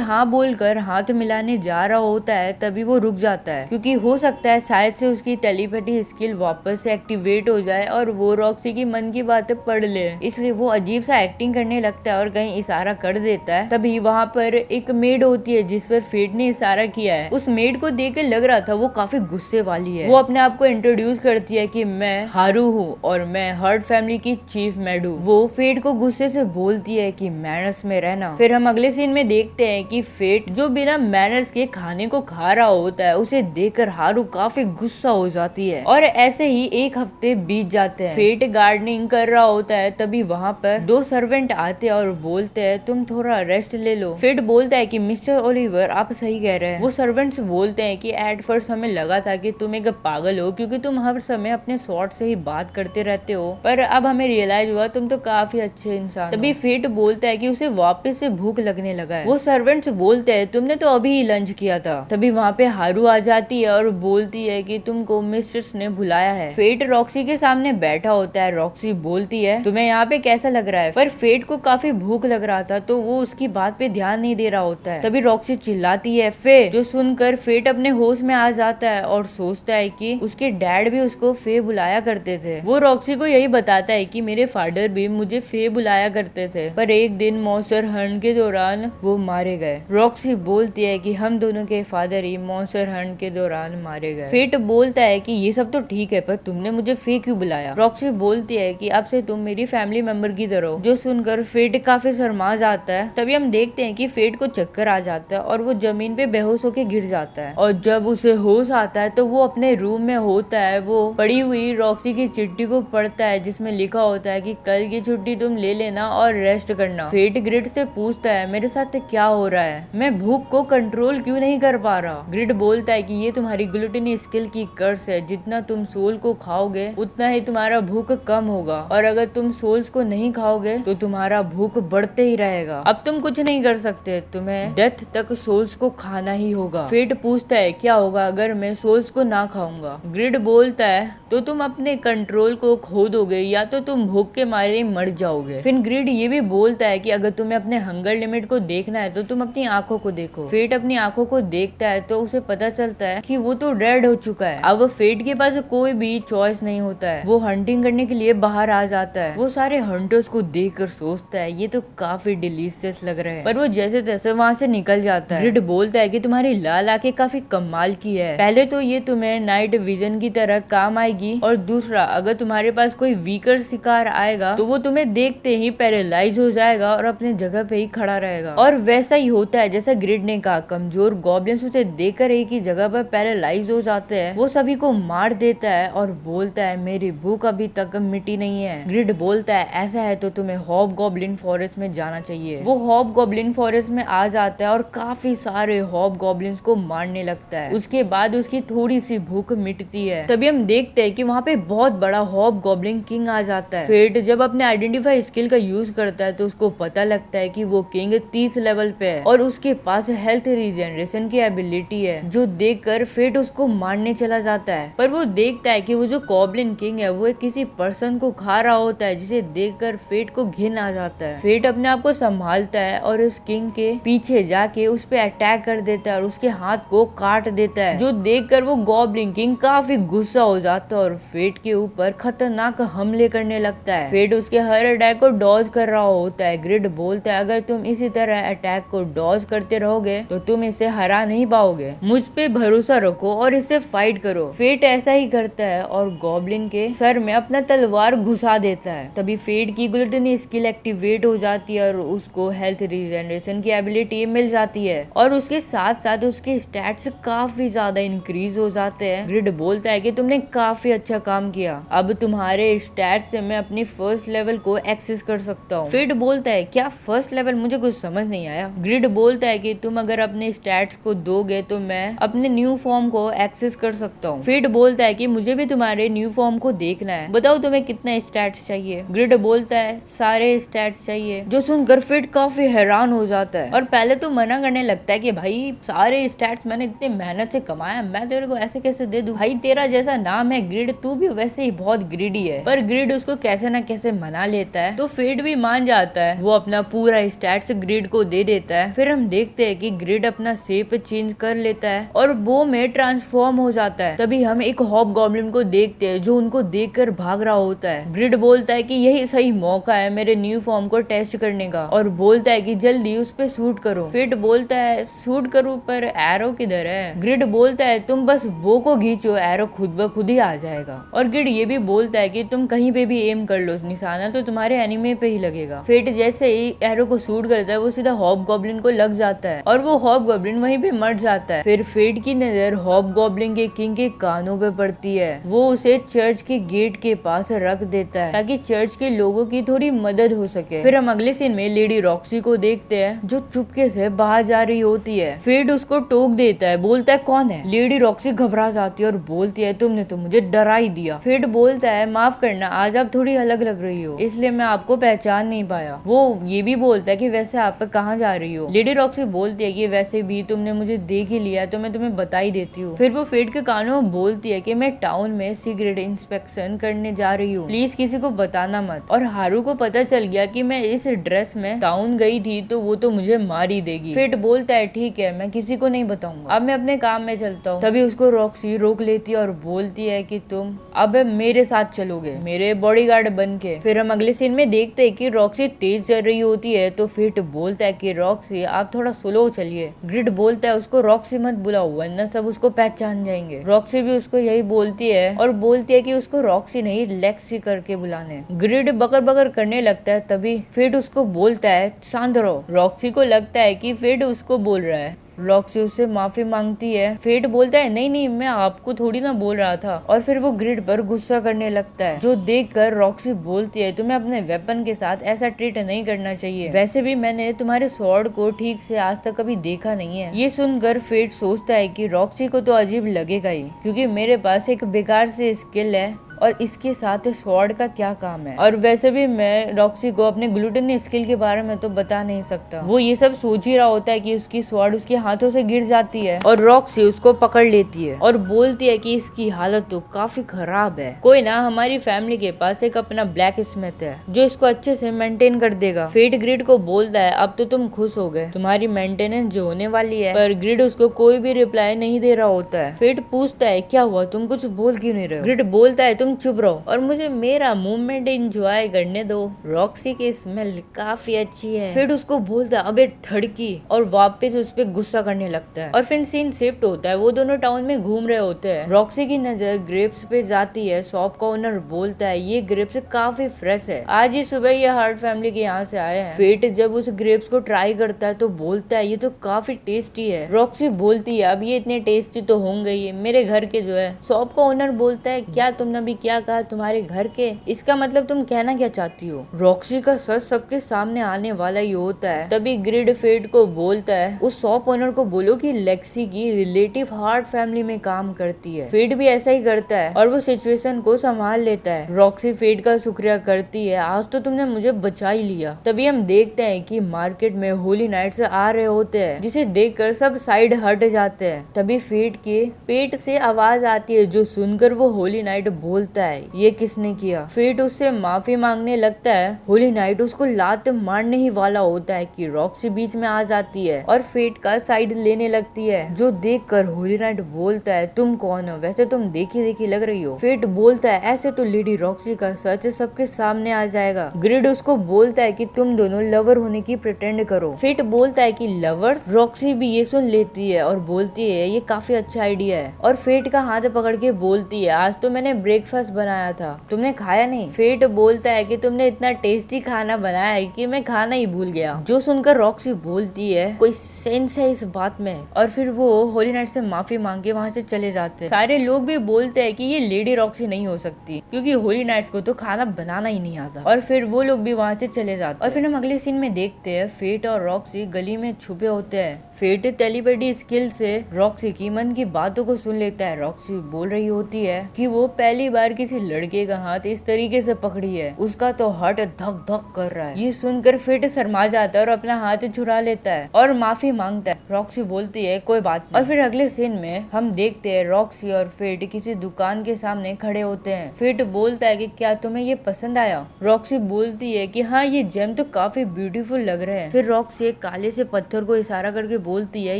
हाँ बोलकर हाथ मिलाने जा रहा होता है, तभी वो रुक जाता है क्योंकि हो सकता है शायद से उसकी टेलीपैथी स्किल वापस से एक्टिवेट हो जाए और वो रॉक्सी की मन की बातें पढ़ ले। इसलिए वो अजीब सा एक्टिंग करने लगता है और कहीं इशारा कर देता है। तभी वहाँ पर एक मेड होती है जिस पर फेट ने इशारा किया है। उस मेड को देख के लग रहा था वो काफी गुस्से वाली है। वो अपने आप को इंट्रोड्यूस करती है कि मैं हारू हूँ और मैं हर्ट फैमिली की चीफ मेड हूँ। वो फेट को गुस्से से बोलती है कि मैनर्स में रहना। फिर हम अगले सीन में देखते हैं कि फेट जो बिना मैनर्स के खाने को खा रहा होता है, उसे देखकर हारू काफी गुस्सा हो जाती है और ऐसे ही एक हफ्ते बीत जाते हैं। फेट गार्डनिंग कर रहा होता है, तभी वहाँ पर दो सर्वेंट आते हैं और बोलते हैं तुम थोड़ा रेस्ट ले लो। फेट बोलता है कि मिस्टर ओलिवर आप सही कह रहे हैं। वो सर्वेंट्स बोलते हैं कि एट फर्स्ट हमें लगा था कि तुम एक पागल हो क्योंकि तुम हर समय अपने शॉर्ट से ही बात करते रहते हो, पर अब हमें रियलाइज हुआ तुम तो काफी अच्छे इंसान। तभी फेट बोलता है कि उसे वापस से भूख लगने लगा है। वो सर्वेंट्स बोलते हैं तुमने तो अभी ही लंच किया था। तभी वहाँ पे हारू आ जाती है और बोलती है कि तुमको मिस्ट्रेस ने बुलाया है। फेट रॉक्सी के सामने बैठा होता है। रॉक्सी बोलती है तुम्हें यहाँ पे कैसा लग रहा है, पर फेट को काफी भूख लग रहा था तो वो उसकी बात पे ध्यान नहीं दे रहा होता है। तभी रॉक्सी चिल्लाती है फे, जो सुनकर फेट अपने होश में आ जाता है और सोचता है कि उसके डैड भी उसको फे बुलाया करते थे। वो रॉक्सी को यही बताता है कि मेरे फादर भी मुझे फे बुलाया करते थे, पर एक दिन मॉन्स्टर हंट के दौरान वो मारे गए। रॉक्सी बोलती है कि हम दोनों के फादर ही मॉन्स्टर हंट के दौरान मारे गए। फेट बोलता है कि ये सब तो ठीक है, पर तुमने मुझे फे क्यों बुलाया। रॉक्सी बोलती है कि अब से तुम मेरी फैमिली मेंबर की तरह हो। जो सुनकर फेट काफी शर्मा जाता है। तभी हम देखते हैं कि फेट को चक्कर आ जाता है और वो जमीन पे बेहोश होके गिर जाता है और जब उसे होश आता है तो वो अपने रूम में होता है। वो पड़ी हुई रॉक्सी की चिट्ठी को पढ़ता है जिसमें लिखा होता है कि कल की छुट्टी तुम ले लेना और रेस्ट करना। फेट ग्रिड से पूछता है मेरे साथ क्या हो रहा है, मैं भूख को कंट्रोल क्यों नहीं कर पा रहा। ग्रिड बोलता है कि ये तुम्हारी ग्लूटेनी स्किल की कर्स है, जितना तुम सोल को खाओगे उतना ही तुम्हारा भूख कम होगा और अगर तुम सोल्स को नहीं खाओगे तो तुम्हारा भूख बढ़ते ही रहेगा। अब तुम कुछ नहीं कर सकते, तुम्हें डेथ तक सोल्स को खाना ही होगा। फेट पूछता है क्या होगा अगर मैं सोल्स को ना खाऊंगा। ग्रिड बोलता है तो तुम अपने कंट्रोल को खो दोगे या तो तुम भूख के मारे मर जाओगे। फिर ग्रिड ये भी बोलता है कि अगर तुम्हें अपने हंगर लिमिट को देखना है तो तुम अपनी आंखों को देखो। फेट अपनी आंखों को देखता है तो उसे पता चलता है कि वो तो डेड हो चुका है। अब फेट के पास कोई भी चॉइस नहीं होता है। वो हंटिंग करने के लिए बाहर आ जाता है। वो सारे हंटर्स को देखकर सोचता है ये तो काफी डिलीशियस लग रहे हैं, पर वो जैसे तैसे वहाँ से निकल जाता है। ग्रिड बोलता है कि तुम्हारी लाल आंखें काफी कमाल की है, पहले तो ये तुम्हें नाइट विजन की तरह काम आएगी और दूसरा अगर तुम्हारे पास कोई वीकर शिकार आएगा तो वो तुम्हें देखते ही पैरालाइज हो जाएगा और अपने जगह पे ही खड़ा रहेगा। और वैसा ही होता है जैसा ग्रिड ने कहा। कमजोर गॉब्लिन्स उसे देखकर एक ही जगह पर पैरालाइज हो जाते हैं। वो सभी को मार देता है और बोलता है मेरी भूख अभी तक मिटी नहीं है। ग्रिड बोलता है ऐसा है तो तुम्हें हॉब गॉब्लिन फॉरेस्ट में जाना चाहिए। वो हॉब गॉब्लिन फॉरेस्ट में आ जाता है और काफी सारे हॉब गॉब्लिन्स को मारने लगता है। उसके बाद उसकी थोड़ी सी भूख मिटती है। तभी हम देखते हैं कि वहाँ पे बहुत बड़ा हॉब गॉब्लिन किंग आ जाता है। फेट जब अपने आइडेंटिफाई स्किल का यूज करता है तो उसको पता लगता है कि वो किंग 30 लेवल पे है और उसके पास हेल्थ रीजनरेशन की एबिलिटी है, जो देखकर फेट उसको मारने चला जाता है। पर वो देखता है कि वो जो गॉब्लिन किंग है वो किसी पर्सन को खा रहा होता है, जिसे देखकर फेट को घिन आ जाता है। फेट अपने आप को संभालता है और उस किंग के पीछे जाके उस पे अटैक कर देता है और उसके हाथ को काट देता है, जो देखकर वो गॉब्लिन किंग काफी गुस्सा हो जाता है और फेट के ऊपर खतरनाक हमले करने लगता है। फेट उसके हर अटैक को डॉज कर रहा होता है। ग्रिड बोलता है अगर तुम इसी तरह अटैक को डॉज करते रहोगे तो तुम इसे हरा नहीं पाओगे, मुझ पे भरोसा रखो और इससे फाइट करो। फेट ऐसा ही करता है और गॉब्लिन के सर में अपना तलवार घुसा देता है। तभी फेट की ग्लूटेनी स्किल एक्टिवेट हो जाती है और उसको हेल्थ रीजनरेशन की एबिलिटी मिल जाती है और उसके साथ साथ उसके स्टैट्स काफी ज्यादा इंक्रीज हो जाते हैं। ग्रिड बोलता है कि तुमने काफी अच्छा काम किया, अब तुम्हारे स्टैट्स से मैं अपनी फर्स्ट लेवल को एक्सेस कर सकता हूँ। फेट बोलता है क्या फर्स्ट लेवल, मुझे कुछ समझ नहीं आया। ग्रिड बोलता है कि तुम अगर अपने स्टैट्स को दोगे तो मैं अपने न्यू फॉर्म को एक्सेस कर सकता हूँ। फेट बोलता है कि मुझे भी तुम्हारे न्यू फॉर्म को देखना है, बताओ तुम्हें कितने स्टैट्स चाहिए। ग्रिड बोलता है सारे स्टैट्स चाहिए, जो सुनकर फेट काफी हैरान हो जाता है और पहले तो मना करने लगता है कि भाई सारे स्टैट्स मैंने इतनी मेहनत से कमाया, मैं तेरे को ऐसे कैसे दे दूं, भाई तेरा जैसा नाम है ग्रिड, तू भी वैसे ही बहुत ग्रिडी है। पर ग्रिड उसको कैसे ना कैसे मना लेता है, तो फेट भी मान जाता है, वो अपना पूरा स्टैट्स ग्रिड को दे देता है। फिर हम देखते हैं कि ग्रिड अपना शेप चेंज कर लेता है और वो में ट्रांसफॉर्म हो जाता है। तभी हम एक हॉबगॉब्लिन को देखते हैं जो उनको देखकर भाग रहा होता है। ग्रिड बोलता है कि यही सही मौका है मेरे न्यू फॉर्म को टेस्ट करने का और बोलता है कि जल्दी उस पे शूट करो। फेट बोलता है शूट करूं पर एरो किधर है। ग्रिड बोलता है तुम बस वो को खींचो, एरो खुद ब खुद ही आ जाएगा। और ग्रिड ये भी बोलता है कि तुम कहीं पे भी एम कर लो, निशाना तो तुम्हारे एनिमे पे ही लगेगा। फेट जैसे ही एरो को शूट करता है वो सीधा हॉबगॉब्लिन को लग जाता है और वो हॉबगॉब्लिन वहीं पे मर जाता है। फिर फेट की नजर हॉबगॉब्लिन के किंग के कानों पे पड़ती है, वो उसे चर्च के गेट के पास रख देता है ताकि चर्च के लोगों की थोड़ी मदद हो सके। फिर हम अगले सीन में लेडी रॉक्सी को देखते हैं जो चुपके से बाहर जा रही होती है। फेट उसको टोक देता है, बोलता है कौन है। लेडी रॉक्सी घबरा जाती है और बोलती है तुमने तो मुझे डरा ही दिया। फेट बोलता है माफ करना, आज आप थोड़ी अलग लग रही हो इसलिए मैं आपको पहचान नहीं पाया। वो ये भी बोलता है कि वैसे आप कहाँ जा रही हो। लेडी रॉक्सी बोलती है कि वैसे भी तुमने मुझे देख ही लिया तो मैं तुम्हें बता ही देती हूँ। फिर वो फेट के कानों में बोलती है कि मैं टाउन में सिगरेट इंस्पेक्शन करने जा रही हूँ, प्लीज किसी को बताना मत। और हारू को पता चल गया कि मैं इस ड्रेस में टाउन गई थी तो वो तो मुझे मार ही देगी। फेट बोलता है ठीक है मैं किसी को नहीं बताऊंगा, अब मैं अपने काम में चलता हूँ। तभी उसको रॉक्सी रोक लेती है और बोलती है कि तुम अब मेरे साथ चलोगे मेरे बॉडीगार्ड बन के। फिर हम अगले सीन में देखते हैं कि रॉक्सी तेज चल रही होती है तो फेट बोलता है कि रॉक्सी आप थोड़ा स्लो चलिए। ग्रिड बोलता है उसको रॉक्सी मत बुलाओ वरना सब उसको पहचान जाएंगे। रॉक्सी भी उसको यही बोलती है और बोलती है कि उसको रॉक्सी नहीं लेक्सी करके बुलाने। ग्रिड बकर बकर करने लगता है, तभी फेट उसको बोलता है शांत रहो। रॉक्सी को लगता है कि फेट उसको बोल रहा है। रॉक्सी उससे माफी मांगती है। फेट बोलता है नहीं नहीं मैं आपको थोड़ी ना बोल रहा था और फिर वो ग्रिड पर गुस्सा करने लगता है, जो देखकर रॉक्सी बोलती है तुम्हें अपने वेपन के साथ ऐसा ट्रीट नहीं करना चाहिए, वैसे भी मैंने तुम्हारे स्वॉर्ड को ठीक से आज तक कभी देखा नहीं है। ये सुनकर फेट सोचता है कि रॉक्सी को तो अजीब लगेगा ही क्योंकि मेरे पास एक बेकार से स्किल है और इसके साथ स्वॉर्ड का क्या काम है, और वैसे भी मैं रॉक्सी को अपने ग्लूटन स्किल के बारे में तो बता नहीं सकता। वो ये सब सोच ही रहा होता है कि उसकी स्वॉर्ड उसके हाथों से गिर जाती है और रॉक्सी उसको पकड़ लेती है और बोलती है कि इसकी हालत तो काफी खराब है, कोई ना हमारी फैमिली के पास एक अपना ब्लैक स्मिथ है जो इसको अच्छे से मेंटेन कर देगा। फेट ग्रिड को बोलता है अब तो तुम खुश हो गए, तुम्हारी मेंटेनेंस जो होने वाली है। पर ग्रिड उसको कोई भी रिप्लाई नहीं दे रहा होता है। फेट पूछता है क्या हुआ, तुम कुछ बोल क्यों नहीं रहे हो। ग्रिड बोलता है तुम चुप रहो और मुझे मेरा मूवमेंट एंजॉय करने दो, रॉक्सी की स्मेल काफी अच्छी है। फिर उसको बोलता है अबे ठड़की और वापस उस पे गुस्सा करने लगता है। और फिर सीन शिफ्ट होता है, वो दोनों टाउन में घूम रहे होते हैं। रॉक्सी की नजर ग्रेप्स पे जाती है। शॉप का ओनर बोलता है ये ग्रेप्स काफी फ्रेश है, आज ही सुबह ये हार्ट फैमिली के यहाँ से आए हैं। फेट जब उस ग्रेप्स को ट्राई करता है तो बोलता है ये तो काफी टेस्टी है। रॉक्सी बोलती है अब ये इतने टेस्टी तो होंगे ही मेरे घर के जो है। शॉप का ओनर बोलता है क्या तुमने भी क्या कहा तुम्हारे घर के, इसका मतलब तुम कहना क्या चाहती हो। रॉक्सी का सच सबके सामने आने वाला ही होता है। तभी ग्रिड फेट को बोलता है उस शॉप ओनर को बोलो कि लेक्सी की रिलेटिव हार्ट फैमिली में काम करती है। फेट भी ऐसा ही करता है और वो सिचुएशन को संभाल लेता है। रॉक्सी फेट का शुक्रिया करती है, आज तो तुमने मुझे बचा ही लिया। तभी हम देखते हैं कि मार्केट में होली नाइट्स आ रहे होते हैं, जिसे देखकर सब साइड हट जाते हैं। तभी फेट के पेट से आवाज आती है, जो सुनकर वो होली नाइट बोलता है ये किसने किया। फेट उससे माफी मांगने लगता है। होली नाइट उसको लात मारने ही वाला होता है कि रॉक्सी बीच में आ जाती है और फेट का साइड लेने लगती है, जो देखकर होली नाइट बोलता है तुम कौन हो, वैसे तुम देखी देखी लग रही हो। फेट बोलता है ऐसे तो लेडी रॉक्सी का सच सबके सामने आ जाएगा। ग्रिड उसको बोलता है कि तुम दोनों लवर होने की प्रिटेंड करो। फेट बोलता है कि लवर्स। रॉक्सी भी ये सुन लेती है और बोलती है ये काफी अच्छा आइडिया है और फेट का हाथ पकड़ के बोलती है आज तो मैंने ब्रेकफास्ट ब्रेकफास्ट बनाया था, तुमने खाया नहीं। फेट बोलता है कि तुमने इतना टेस्टी खाना बनाया है कि मैं खाना ही भूल गया। जो सुनकर रॉक्सी बोलती है कोई सेंस है इस बात में, और फिर वो होली नाइट से माफी मांग के वहाँ से चले जाते हैं। सारे लोग भी बोलते हैं कि ये लेडी रॉक्सी नहीं हो सकती क्योंकि होली नाइट्स को तो खाना बनाना ही नहीं आता, और फिर वो लोग भी वहाँ से चले जाते हैं। और फिर हम अगले सीन में देखते हैं फेट और रॉक्सी गली में छुपे होते हैं। फेट टेलीपैथी स्किल से रॉक्सी की मन की बातों को सुन लेता है। रॉक्सी बोल रही होती है कि वो पहली बार किसी लड़के का हाथ इस तरीके से पकड़ी है, उसका तो हार्ट धक धक कर रहा है। ये सुनकर फेट शर्मा जाता है और अपना हाथ छुड़ा लेता है और माफी मांगता है। रॉक्सी बोलती है कोई बात नहीं। और फिर अगले सीन में हम देखते हैं रॉक्सी और फेट किसी दुकान के सामने खड़े होते हैं। फेट बोलता है कि क्या तुम्हें ये पसंद आया? रॉक्सी बोलती है कि हाँ, ये जेम तो काफी ब्यूटीफुल लग रहे हैं। फिर रॉक्सी एक काले से पत्थर को इशारा करके बोलती है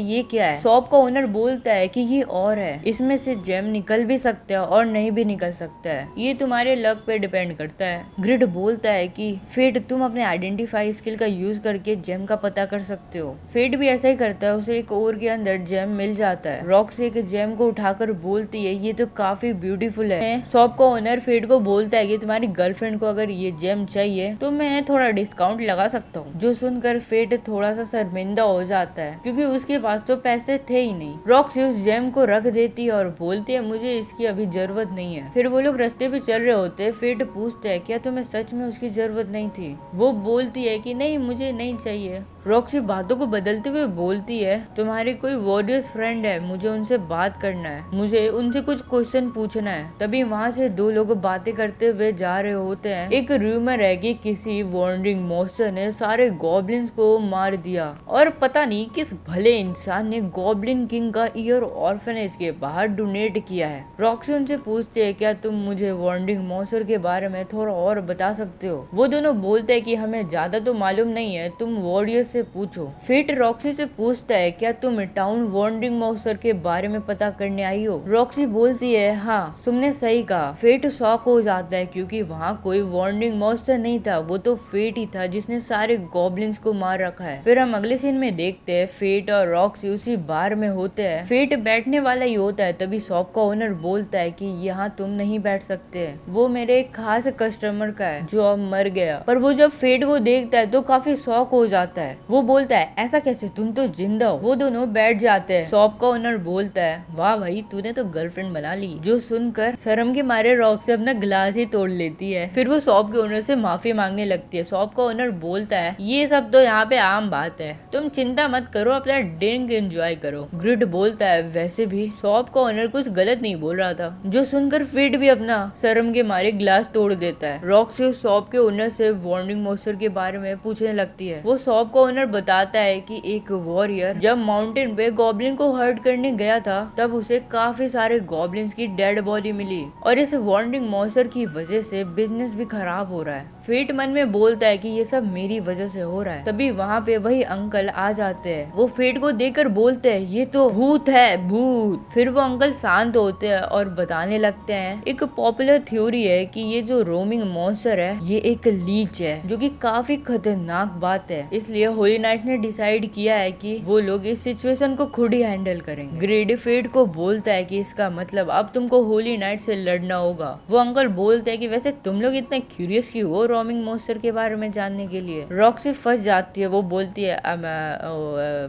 ये क्या है? शॉप का ओनर बोलता है कि ये और है, इसमें से जेम निकल भी सकता है और नहीं भी निकल सकता है, ये तुम्हारे लक पे डिपेंड करता है। ग्रिड बोलता है कि फेट तुम अपने आइडेंटिफाई स्किल का यूज करके जेम का पता कर सकते हो। फेट भी ऐसा ही करता है, उसे एक ओर के अंदर जेम मिल जाता है। रॉक्सी एक जेम को उठाकर बोलती है ये तो काफी ब्यूटीफुल है। शॉप का ओनर फेट को बोलता है कि तुम्हारी गर्लफ्रेंड को अगर ये जेम चाहिए तो मैं थोड़ा डिस्काउंट लगा सकता हूँ। जो सुनकर फेट थोड़ा सा शर्मिंदा हो जाता है क्योंकि उसके पास तो पैसे थे ही नहीं। रॉक्सी उस जेम को रख देती है और बोलती है मुझे इसकी अभी जरूरत नहीं है। फिर वो लोग रास्ते पे चल रहे होते हैं। फेट पूछते है क्या तुम्हें सच में उसकी जरूरत नहीं थी? वो बोलती है कि नहीं, मुझे नहीं चाहिए। रॉक्सी बातों को बदलते हुए बोलती है तुम्हारी कोई वॉरियर्स फ्रेंड है, मुझे उनसे बात करना है, मुझे उनसे कुछ क्वेश्चन पूछना है। तभी वहाँ से दो लोग बातें करते हुए जा रहे होते हैं। एक रूमर है कि किसी वॉन्डरिंग मॉन्स्टर ने सारे गॉब्लिन्स को मार दिया और पता नहीं किस भले इंसान ने गॉब्लिन किंग का ईयर ऑर्फनेज के बाहर डोनेट किया है। रॉक्सी उनसे पूछते है क्या तुम मुझे वॉन्डरिंग मॉन्स्टर के बारे में थोड़ा और बता सकते हो? वो दोनों बोलते है कि हमें ज्यादा तो मालूम नहीं है, तुम वॉरियर्स से पूछो। फेट रॉक्सी से पूछता है क्या तुम टाउन वॉन्डरिंग मॉन्स्टर के बारे में पता करने आई हो? रॉक्सी बोलती है हाँ, तुमने सही कहा। फेट शॉक हो जाता है क्योंकि वहाँ कोई वॉन्डरिंग मॉन्स्टर नहीं था, वो तो फेट ही था जिसने सारे गॉब्लिन्स को मार रखा है। फिर हम अगले सीन में देखते हैं फेट और रॉक्सी उसी बार में होते हैं। फेट बैठने वाला ही होता है, तभी शॉप का ओनर बोलता है कि यहाँ तुम नहीं बैठ सकते, वो मेरे एक खास कस्टमर का है जो अब मर गया। पर वो जब फेट को देखता है तो काफी शॉक हो जाता है। वो बोलता है ऐसा कैसे, तुम तो जिंदा हो। वो दोनों बैठ जाते हैं। शॉप का ओनर बोलता है वाह भाई, तूने तो गर्लफ्रेंड बना ली। जो सुनकर शर्म के मारे रॉक्सी अपना ग्लास ही तोड़ लेती है। फिर वो शॉप के ओनर से माफी मांगने लगती है। शॉप का ओनर बोलता है ये सब तो यहाँ पे आम बात है, तुम चिंता मत करो, अपना ड्रिंक एंजॉय करो। ग्रिड बोलता है वैसे भी शॉप का ओनर कुछ गलत नहीं बोल रहा था। जो सुनकर फेट भी अपना शर्म के मारे ग्लास तोड़ देता है। रॉक्सी उस शॉप के ओनर से वॉर्निंग मॉन्स्टर के बारे में पूछने लगती है। वो शॉप का ओनर बताता है कि एक वॉरियर जब माउंटेन पे गॉब्लिन को हर्ट करने गया था तब उसे काफी सारे गॉब्लिन्स की डेड बॉडी मिली और इस वॉर्निंग मॉन्स्टर की वजह से बिजनेस भी खराब हो रहा है। फेट मन में बोलता है कि ये सब मेरी वजह से हो रहा है। तभी वहाँ पे वही अंकल आ जाते हैं। वो फेट को देखकर बोलते हैं ये तो भूत है, भूत। फिर वो अंकल शांत होते हैं और बताने लगते हैं एक पॉपुलर थ्योरी है कि ये जो रोमिंग मॉन्स्टर है ये एक लीच है, जो कि काफी खतरनाक बात है। इसलिए होली नाइट्स ने डिसाइड किया है कि वो लोग इस सिचुएशन को खुद ही हैंडल करेंगे। ग्रेड फेट को बोलता है कि इसका मतलब अब तुमको होली नाइट से लड़ना होगा। वो अंकल बोलते हैं कि वैसे तुम लोग इतने क्यूरियस क्यों हो रोमिंग मॉन्स्टर के बारे में जानने के लिए? रॉक्सी फंस जाती है। वो बोलती है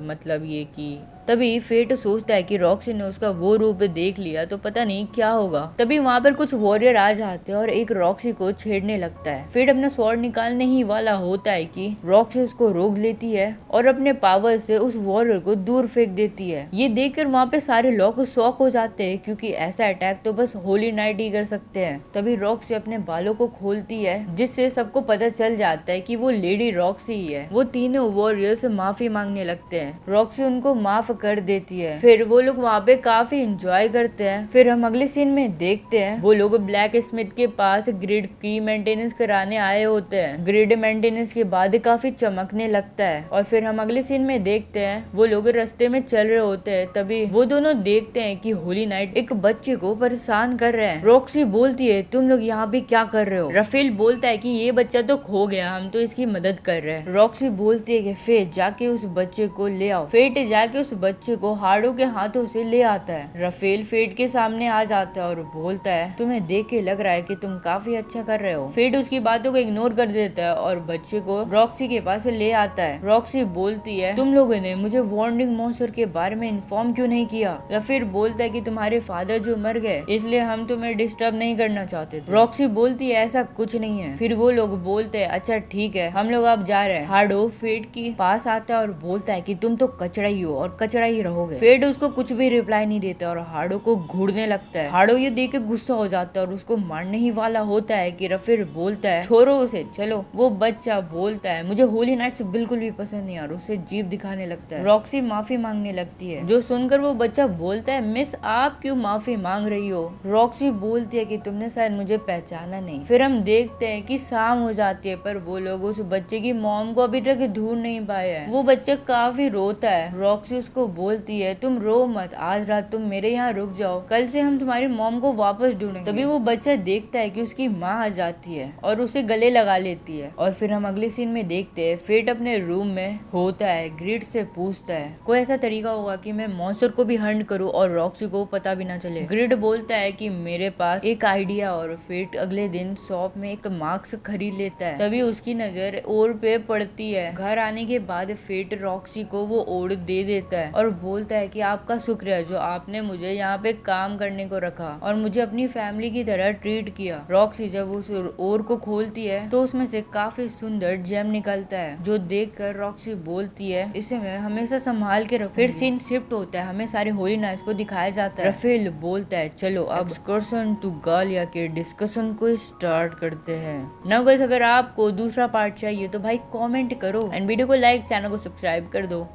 मतलब ये कि तभी फेट सोचता है कि रॉक्सी ने उसका वो रूप देख लिया तो पता नहीं क्या होगा। तभी वहाँ पर कुछ वॉरियर आ जाते हैं और एक रॉक्सी को छेड़ने लगता है। फेट अपना स्वॉर्ड निकालने ही वाला होता है कि रॉक्सी उसको रोक लेती है और अपने पावर से उस वॉरियर को दूर फेंक देती है। ये देखकर वहाँ पे सारे लोग शॉक हो जाते हैं क्योंकि ऐसा अटैक तो बस होली नाइट ही कर सकते हैं। तभी रॉक्सी अपने बालों को खोलती है जिससे सबको पता चल जाता है कि वो लेडी रॉक्सी ही है। वो तीनों वॉरियर से माफी मांगने लगते हैं। रॉक्सी उनको माफ कर देती है। फिर वो लोग वहाँ पे काफी एंजॉय करते हैं। फिर हम अगले सीन में देखते हैं वो लोग ब्लैक स्मिथ के पास ग्रिड की मेंटेनेंस कराने आए होते हैं। ग्रिड मेंटेनेंस के बाद काफी चमकने लगता है और फिर हम अगले सीन में देखते हैं वो लोग रास्ते में चल रहे होते हैं। तभी वो दोनों देखते हैं कि होली नाइट एक बच्चे को परेशान कर रहे हैं। रॉक्सी बोलती है तुम लोग यहाँ पे क्या कर रहे हो? राफेल बोलता है कि ये बच्चा तो खो गया, हम तो इसकी मदद कर रहे हैं। रॉक्सी बोलती है कि फेट जाके उस बच्चे को ले आओ। फेट जाके उस बच्चे को हार्डो के हाथों से ले आता है। राफेल फेड के सामने आ जाता है और बोलता है तुम्हें देख के लग रहा है कि तुम काफी अच्छा कर रहे हो। फेड उसकी बातों को इग्नोर कर देता है और बच्चे को रॉक्सी के पास ले आता है। रॉक्सी बोलती है तुम लोगों ने मुझे वार्निंग मॉन्स्टर के बारे में इन्फॉर्म क्यों नहीं किया। राफेल बोलता है कि तुम्हारे फादर जो मर गए इसलिए हम तुम्हें डिस्टर्ब नहीं करना चाहते थे। रॉक्सी बोलती है ऐसा कुछ नहीं है। फिर वो लोग बोलते हैं अच्छा ठीक है हम लोग अब जा रहे हैं। हार्डो फेड के पास आता है और बोलता है कि तुम तो कचड़ा ही हो और कचड़ा ही रहोगे। फेड उसको कुछ भी रिप्लाई नहीं देता और हार्डो को घूरने लगता है। हार्डो ये देख के गुस्सा हो जाता है और उसको मारने ही वाला होता है कि राफेल बोलता है छोड़ो उसे चलो। वो बच्चा बोलता है मुझे होली नाइट्स बिल्कुल भी पसंद नहीं और उससे जीभ दिखाने लगता है। रॉक्सी माफी मांगने लगती है जो सुनकर वो बच्चा बोलता है मिस आप क्यों माफी मांग रही हो। रॉक्सी बोलती है कि तुमने शायद मुझे पहचाना नहीं। फिर हम देखते हैं कि शाम हो जाती है पर वो लोग उस बच्चे की मॉम को अभी तक ढूंढ नहीं पाए हैं। वो बच्चा काफी रोता है। रॉक्सी उसको बोलती है तुम रो मत आज रात तुम मेरे यहाँ रुक जाओ कल से हम तुम्हारी मॉम को वापस ढूंढेंगे। तभी वो बच्चा देखता है कि उसकी माँ आ जाती है और उसे गले लगा लेती है। और फिर हम अगले सीन में देखते हैं फेट अपने रूम में होता है। ग्रिड से पूछता है कोई ऐसा तरीका होगा कि मैं मॉन्स्टर को भी हंट करूं और रॉक्सी को पता भी ना चले। ग्रिड बोलता है कि मेरे पास एक आइडिया। और फेट अगले दिन शॉप में एक मास्क खरीद लेता है। तभी उसकी नजर ओर पे पड़ती है। घर आने के बाद फेट रॉक्सी को वो ओर दे देता है और बोलता है कि आपका शुक्रिया जो आपने मुझे यहाँ पे काम करने को रखा और मुझे अपनी फैमिली की तरह ट्रीट किया। रॉक्सी जब उस ओर को खोलती है तो उसमें से काफी सुंदर जेम निकलता है जो देखकर रॉक्सी बोलती है इसे मैं हमेशा संभाल के रखूंगी। फिर सीन शिफ्ट होता है हमें सारे होली नाइट्स को दिखाया जाता है। राफेल बोलता है चलो अब एक्सकर्शन टू गालिया के डिस्कशन को स्टार्ट करते हैं। नाउ गाइस अगर आपको दूसरा पार्ट चाहिए तो भाई कमेंट करो एंड वीडियो को लाइक चैनल को सब्सक्राइब कर दो।